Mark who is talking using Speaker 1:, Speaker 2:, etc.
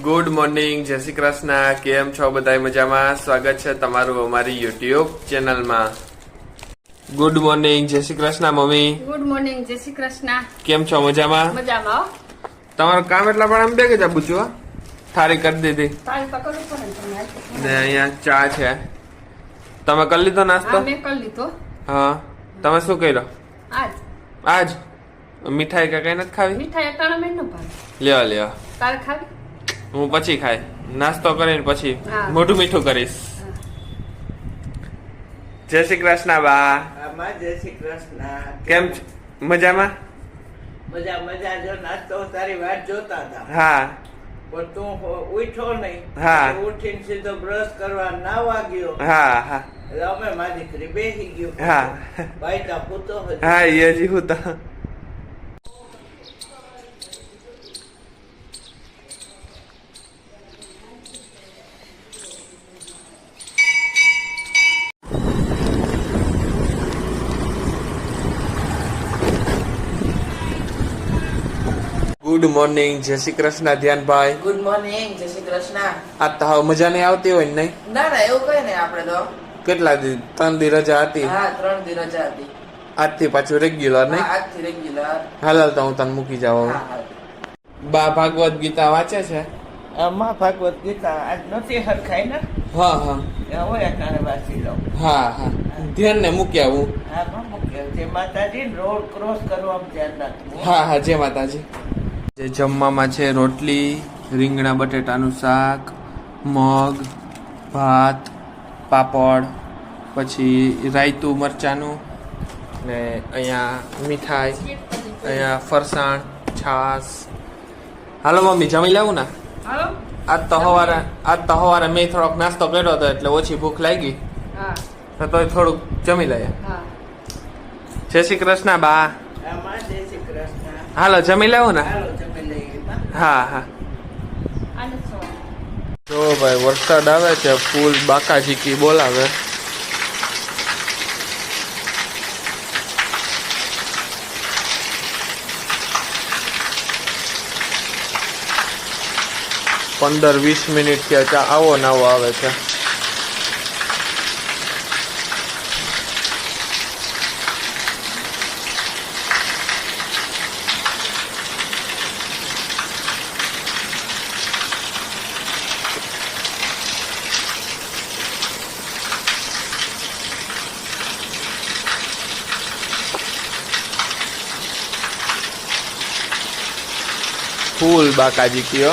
Speaker 1: Good morning, જય શ્રી કૃષ્ણ. કેમ છો બધા? મજામાં? સ્વાગત છે તમારું અમારી યુટ્યુબ ચેનલમાં. ગુડ મોર્નિંગ, જય Shri Krishna mummy.
Speaker 2: Good morning, જય શ્રી કૃષ્ણ.
Speaker 1: કેમ છો? મજામાં?
Speaker 2: મજામાં.
Speaker 1: તમારું કામ એટલા પણ આમ બે કે પૂછવા થાળી કરી દીધી
Speaker 2: તારી પકડવું પડે ને.
Speaker 1: ને અહીંયા ચા છે. તમે કરી લીધો નાસ્તો?
Speaker 2: મેં કરી લીધો.
Speaker 1: હા, તમે શું કર્યો
Speaker 2: આજ?
Speaker 1: મીઠાઈ કે કઈ નથી ખાવી?
Speaker 2: મીઠાઈ અટાણા મેં ન ભાવે.
Speaker 1: લ્યો
Speaker 2: તારે ખાવી?
Speaker 1: હું પછી ખાય નાસ્તો કરીને પછી
Speaker 2: હા.
Speaker 1: મોઢું મીઠું કરીશ. જય શ્રી કૃષ્ણ બા.
Speaker 3: જય શ્રી કૃષ્ણ.
Speaker 1: કેમ છો? મજામાં?
Speaker 3: મજા જો નાસ્તો તારી વાત જોતા હતા
Speaker 1: હા
Speaker 3: પણ તું ઉઠ્યો નહીં.
Speaker 1: હા.
Speaker 3: ઉઠીને સીધો બ્રશ કરવા નાવા ગયો
Speaker 1: હા
Speaker 3: એટલે અમે મારી દીકરી બેસી ગયો.
Speaker 1: હા
Speaker 3: ભાઈ તા પૂતો હતો.
Speaker 1: હા એ હજી હું તો ગુડ મોર્નિંગ, જય શ્રી કૃષ્ણ ધ્યાનભાઈ.
Speaker 4: ગુડ મોર્નિંગ, જય શ્રી કૃષ્ણ.
Speaker 1: આ તો હવે મજા નહીં આવતી હોય ને? નહીં?
Speaker 4: ના ના એવું કઈ નહીં, આપણે તો
Speaker 1: કેટલા દી? 3 દી રજા હતી.
Speaker 4: હા 3 દી રજા હતી.
Speaker 1: આજથી પાછું રેગ્યુલર નહીં?
Speaker 4: હા, આજથી રેગ્યુલર.
Speaker 1: હાલ તો હું તને મૂકી જાઉં.
Speaker 4: હા હા.
Speaker 1: બા ભાગવત ગીતા વાંચે છે.
Speaker 3: આમાં ભાગવત ગીતા આજ નથી હરખાઈ ને
Speaker 1: હા
Speaker 3: હોય તારે વાંચી લો.
Speaker 1: હા ધ્યાન ને મૂકી આવું.
Speaker 3: આમાં મૂક્યો છે માતાજી રોડ ક્રોસ કરવામાં ધ્યાન રાખવું.
Speaker 1: હા જય માતાજી. જે જમવામાં છે રોટલી, રીંગણા બટેટાનું શાક, મગ, ભાત, પાપડ, પછી રાયતું મરચાનું ને અહીંયા મીઠાઈ, અહીંયા ફરસાણ, છાસ. હાલો મમ્મી જમી લેવું ને?
Speaker 2: હાલો.
Speaker 1: આજ તો સવારે મેં થોડોક નાસ્તો કર્યો હતો એટલે ઓછી ભૂખ લાગી
Speaker 2: હા
Speaker 1: તો તોય થોડુંક જમી લઈએ.
Speaker 2: હા.
Speaker 1: જય શ્રી કૃષ્ણ બા.
Speaker 3: આમાં જય શ્રી કૃષ્ણ.
Speaker 1: હાલો જમી લેવું ને?
Speaker 3: હાલો જમી લઈએ.
Speaker 1: હા
Speaker 2: આને સો.
Speaker 1: જો ભાઈ વરસાદ આવે છે, ફૂલ બાકાજીકી બોલાવે. પંદર 20 મિનિટ થી આવો ને આવો આવે છે. ફૂલ બાકાજીકી હો.